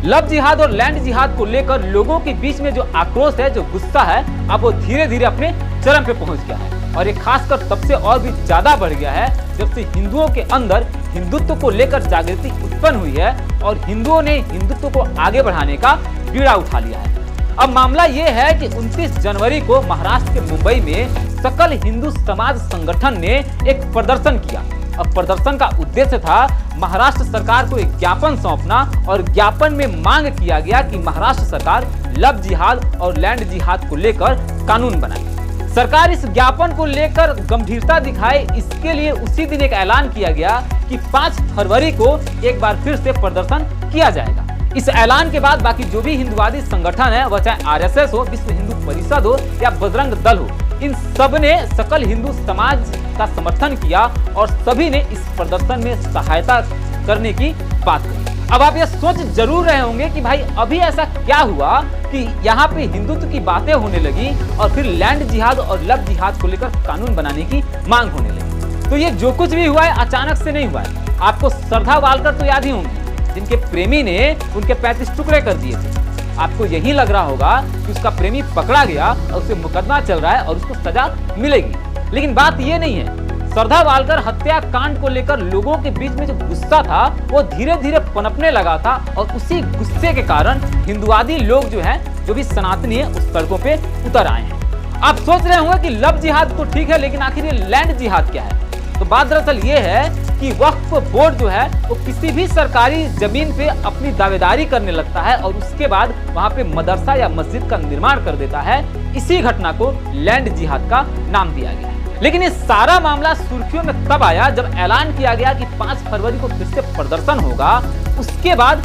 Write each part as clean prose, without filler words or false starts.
Love जिहाद और land जिहाद को लेकर लोगों के बीच में जो आक्रोश है, जो गुस्सा है, अब वो धीरे धीरे अपने चरम पे पहुंच गया है। और ये खासकर तब से और भी ज्यादा बढ़ गया है जब से हिंदुओं के अंदर हिंदुत्व को लेकर जागृति उत्पन्न हुई है और हिंदुओं ने हिंदुत्व को आगे बढ़ाने का बीड़ा उठा लिया है। अब मामला ये है कि 29 जनवरी को महाराष्ट्र के मुंबई में सकल हिंदू समाज संगठन ने एक प्रदर्शन किया। अब प्रदर्शन का उद्देश्य था महाराष्ट्र सरकार को एक ज्ञापन सौंपना और ज्ञापन में मांग किया गया कि महाराष्ट्र सरकार लव जिहाद और लैंड जिहाद को लेकर कानून बनाए। सरकार इस ज्ञापन को लेकर गंभीरता दिखाए, इसके लिए उसी दिन एक ऐलान किया गया कि 5 फरवरी को एक बार फिर से प्रदर्शन किया जाएगा। इस ऐलान के बाद बाकी जो भी हिंदुवादी संगठन है, वह चाहे आरएसएस हो, विश्व हिंदू परिषद हो या बजरंग दल हो, इन सब ने सकल हिंदू समाज का समर्थन किया और सभी ने इस प्रदर्शन में सहायता करने की बात कही। अब आप ये सोच जरूर रहे होंगे कि भाई अभी ऐसा क्या हुआ कि यहाँ पे हिंदुत्व की बातें होने लगी और फिर लैंड जिहाद और लव जिहाद को लेकर कानून बनाने की मांग होने लगी। तो ये जो कुछ भी हुआ है अचानक से नहीं हुआ है। आपको श्रद्धा वालकर तो याद ही होंगे, जिनके प्रेमी ने उनके 35 टुकड़े कर दिए थे। आपको यही लग रहा होगा कि उसका प्रेमी पकड़ा गया और उसे मुकदमा चल रहा है और उसको सजा मिलेगी, लेकिन बात ये नहीं है। श्रद्धा वालकर हत्याकांड को लेकर लोगों के बीच में जो गुस्सा था वो धीरे धीरे पनपने लगा था और उसी गुस्से के कारण हिंदुवादी लोग जो हैं, जो भी सनातनी है, उस सड़कों पे उतर आए हैं। आप सोच रहे होंगे कि लव जिहाद तो ठीक है, लेकिन आखिर ये लैंड जिहाद क्या है? तो बात दरअसल ये है कि वक्फ बोर्ड जो है वो किसी भी सरकारी जमीन पे अपनी दावेदारी करने लगता है और उसके बाद वहां पे मदरसा या मस्जिद का निर्माण कर देता है। इसी घटना को लैंड जिहाद का नाम दिया गया है। लेकिन ये सारा मामला सुर्खियों में तब आया जब ऐलान किया गया कि 5 फरवरी को फिर से प्रदर्शन होगा। उसके बाद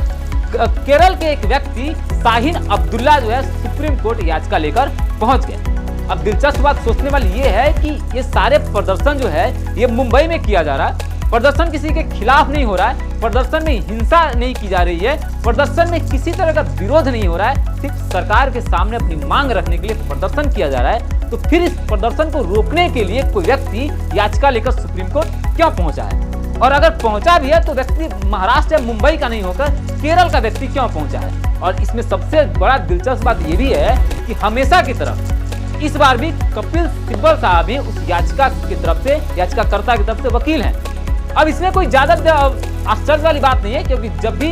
केरल के एक व्यक्ति शाहीन अब्दुल्ला जो है सुप्रीम कोर्ट याचिका लेकर पहुंच गए। अब दिलचस्प बात सोचने वाली ये है कि ये सारे प्रदर्शन जो है ये मुंबई में किया जा रहा है। प्रदर्शन किसी के खिलाफ नहीं हो रहा है, प्रदर्शन में हिंसा नहीं की जा रही है, प्रदर्शन में किसी तरह का विरोध नहीं हो रहा है, सिर्फ सरकार के सामने अपनी मांग रखने के लिए प्रदर्शन किया जा रहा है। तो फिर इस प्रदर्शन को रोकने के लिए कोई व्यक्ति याचिका लेकर सुप्रीम कोर्ट क्यों पहुंचा है? और अगर पहुंचा भी है तो व्यक्ति महाराष्ट्र या मुंबई का नहीं होकर केरल का व्यक्ति क्यों पहुंचा है? और इसमें सबसे बड़ा दिलचस्प बात यह भी है कि हमेशा की तरफ इस बार भी कपिल सिब्बल साहब ही उस याचिका की तरफ से, याचिकाकर्ता की तरफ से वकील हैं। अब इसमें कोई ज्यादा आश्चर्य वाली बात नहीं है, क्योंकि जब भी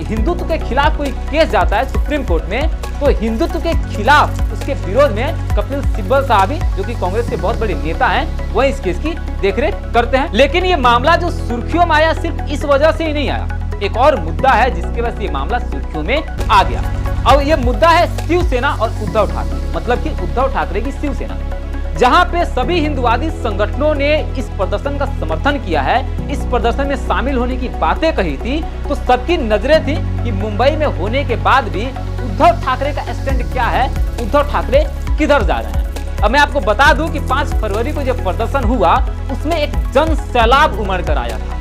हिंदुत्व के खिलाफ कोई केस जाता है सुप्रीम कोर्ट में, तो हिंदुत्व के खिलाफ, उसके विरोध में कपिल सिब्बल साहब ही, जो कि कांग्रेस के बहुत बड़े नेता हैं, वह इस केस की देखरेख करते हैं। लेकिन ये मामला जो सुर्खियों में आया सिर्फ इस वजह से ही नहीं आया, एक और मुद्दा है जिसके वजह से ये मामला सुर्खियों में आ गया। अब ये मुद्दा है शिवसेना और उद्धव ठाकरे, मतलब कि उद्धव ठाकरे की शिवसेना, जहां पे सभी हिंदुवादी संगठनों ने इस प्रदर्शन का समर्थन किया है, इस प्रदर्शन में शामिल होने की बातें कही थी। तो सबकी नजरें थी कि मुंबई में होने के बाद भी उद्धव ठाकरे का स्टैंड क्या है, उद्धव ठाकरे किधर जा रहे हैं। अब मैं आपको बता दूं कि 5 फरवरी को जब प्रदर्शन हुआ उसमें एक जन सैलाब उमड़ कर आया था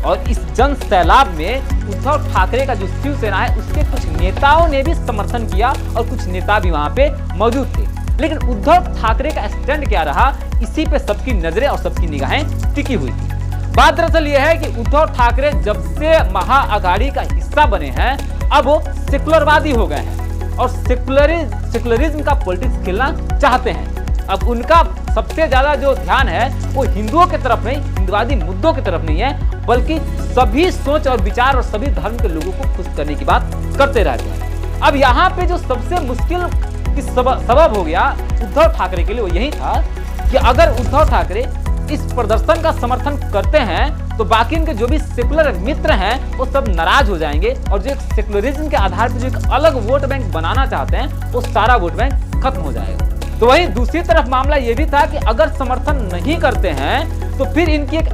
और इस जन सैलाब में उद्धव ठाकरे का जो शिवसेना है उसके कुछ नेताओं ने भी समर्थन किया और कुछ नेता भी वहां पे मौजूद थे। लेकिन उद्धव ठाकरे का स्टैंड क्या रहा, इसी पे सबकी नजरें और सबकी निगाहें टिकी हुई थी। बात दरअसल यह है कि उद्धव ठाकरे जब से महाआघाड़ी का हिस्सा बने हैं, अब वो सेकुलरवादी हो गए हैं और सेकुलरिज्म का पॉलिटिक्स खेलना चाहते हैं। अब उनका सबसे ज्यादा जो ध्यान है वो हिंदुओं की तरफ नहीं, हिंदुवादी मुद्दों की तरफ नहीं है, बल्कि सभी सोच और विचार और सभी धर्म के लोगों को खुश करने की बात करते रहते हैं। अब यहाँ पे जो सबसे मुश्किल सबब हो गया उद्धव ठाकरे के लिए वो यही था कि अगर उद्धव ठाकरे इस प्रदर्शन का समर्थन करते हैं तो बाकी इनके जो भी सेकुलर मित्र हैं वो सब नाराज हो जाएंगे और जो एक सेकुलरिज्म के आधार पर जो एक अलग वोट बैंक बनाना चाहते हैं वो सारा वोट बैंक खत्म हो जाएगा। तो वहीं दूसरी तरफ मामला ये भी था कि अगर समर्थन नहीं करते हैं तो फिर इनकी एक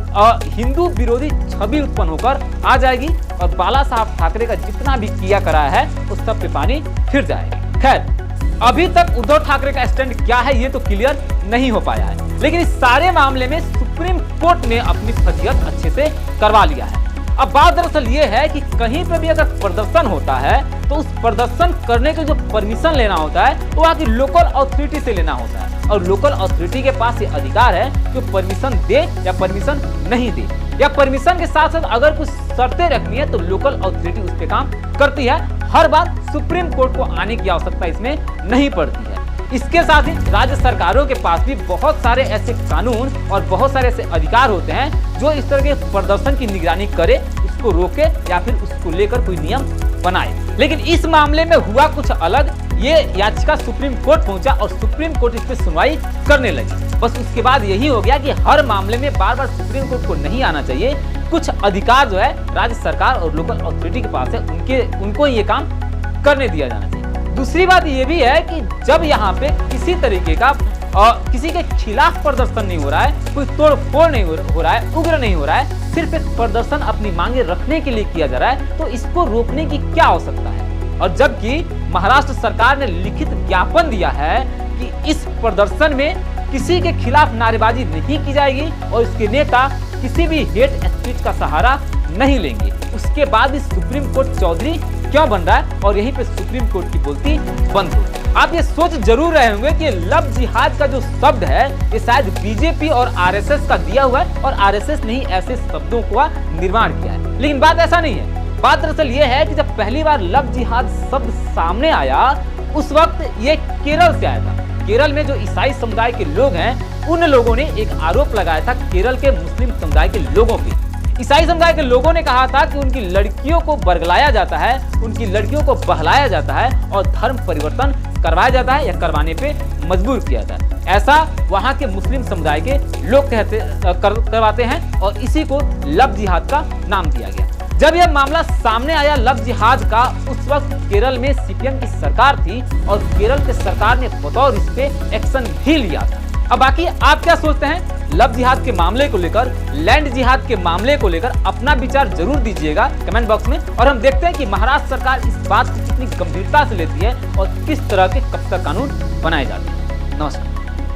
हिंदू विरोधी छवि उत्पन्न होकर आ जाएगी और बाला साहब ठाकरे का जितना भी किया कराया है उस सब पे पानी फिर जाएगा। खैर, अभी तक उद्धव ठाकरे का स्टैंड क्या है ये तो क्लियर नहीं हो पाया है, लेकिन इस सारे मामले में सुप्रीम कोर्ट ने अपनी फजीहत अच्छे से करवा लिया है। अब बात दरअसल ये है कि कहीं पे भी अगर प्रदर्शन होता है तो उस प्रदर्शन करने के जो परमिशन लेना होता है वो वहाँ की लोकल अथॉरिटी से लेना होता है और लोकल अथॉरिटी के पास ये अधिकार है कि परमिशन दे या परमिशन नहीं दे, या परमिशन के साथ साथ अगर कुछ शर्तें रखनी है तो लोकल अथॉरिटी उस पे काम करती है। हर बार सुप्रीम कोर्ट को आने की आवश्यकता इसमें नहीं पड़ती है। इसके साथ ही राज्य सरकारों के पास भी बहुत सारे ऐसे कानून और बहुत सारे ऐसे अधिकार होते हैं जो इस तरह के प्रदर्शन की निगरानी करे, उसको रोके या फिर उसको लेकर कोई नियम बनाए। लेकिन इस मामले में हुआ कुछ अलग। ये याचिका सुप्रीम कोर्ट पहुंचा और सुप्रीम कोर्ट इस पर सुनवाई करने लगी। बस उसके बाद यही हो गया कि हर मामले में बार बार सुप्रीम कोर्ट को नहीं आना चाहिए। कुछ अधिकार जो है राज्य सरकार और लोकल अथॉरिटी के पास है, उनको ये काम करने दिया जाना चाहिए। दूसरी बात ये भी है कि जब यहाँ पे किसी तरीके का किसी के खिलाफ प्रदर्शन नहीं हो रहा है, कोई तोड़फोड़ नहीं हो रहा है, उग्र नहीं हो रहा है, सिर्फ एक प्रदर्शन अपनी मांगे रखने के लिए किया जा रहा है, तो इसको रोकने की क्या आवश्यकता है। और जबकि महाराष्ट्र सरकार ने लिखित ज्ञापन दिया है कि इस प्रदर्शन में किसी के खिलाफ नारेबाजी नहीं की जाएगी और इसके नेता किसी भी हेट स्पीच का सहारा नहीं लेंगे, उसके बाद भी सुप्रीम कोर्ट चौधरी क्यों बन रहा है और यहीं पे सुप्रीम कोर्ट की बोलती बंद हो। आप ये सोच जरूर रहे होंगे कि लव जिहाद का जो शब्द है ये शायद बीजेपी और आरएसएस का दिया हुआ है और आरएसएस ने ही ऐसे शब्दों का निर्माण किया है, लेकिन बात ऐसा नहीं है। बात दरअसल ये है कि जब पहली बार लव जिहाद शब्द सामने आया उस वक्त ये केरल से आया था। केरल में जो ईसाई समुदाय के लोग हैं उन लोगों ने एक आरोप लगाया था केरल के मुस्लिम समुदाय के लोगों पे। ईसाई समुदाय के लोगों ने कहा था कि उनकी लड़कियों को बरगलाया जाता है, उनकी लड़कियों को बहलाया जाता है और धर्म परिवर्तन करवाया जाता है या करवाने पे मजबूर किया जाता है। ऐसा वहां के मुस्लिम समुदाय के लोग करवाते हैं और इसी को लव जिहाद का नाम दिया गया। जब यह मामला सामने आया लव जिहाद का, उस वक्त केरल में सीपीएम की सरकार थी और केरल की सरकार ने बतौर इस पे एक्शन भी लिया था। अब बाकी आप क्या सोचते हैं लव जिहाद के मामले को लेकर, लैंड जिहाद के मामले को लेकर अपना विचार जरूर दीजिएगा कमेंट बॉक्स में। और हम देखते हैं कि महाराष्ट्र सरकार इस बात को कितनी गंभीरता से लेती है और किस तरह के कब्जा कानून बनाए जाते हैं। नमस्कार।